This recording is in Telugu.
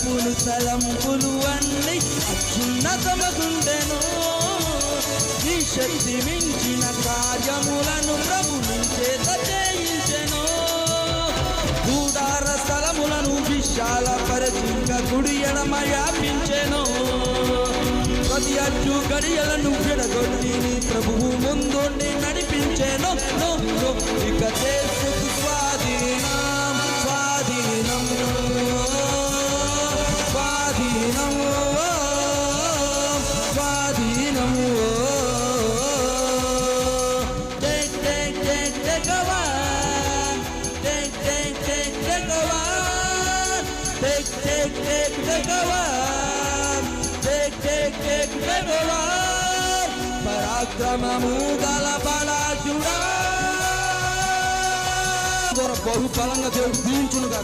వలపులు తలంపులు అన్ని అత్యున్నతమగుండెను. నీ శక్తి మించిన కార్యములను ప్రభుని చేత చేయించెను. గూడార స్థలములను విశాలపరచింగా కుడి ఎడమ వ్యాపించెను. ప్రతి అడ్డు గడియలను విడగొట్టి నీ ప్రభువు ముందుండి నడిపించెను. ఇక చేసుకు స్వాధీనం స్వాధీనం స్వాధీనం స్వాధీనం. Take over. Take over. Take over. పరాక్రమము గల బలాఢ్యుడా. బహుఫలంగా దేవుడు దీవించును గాక.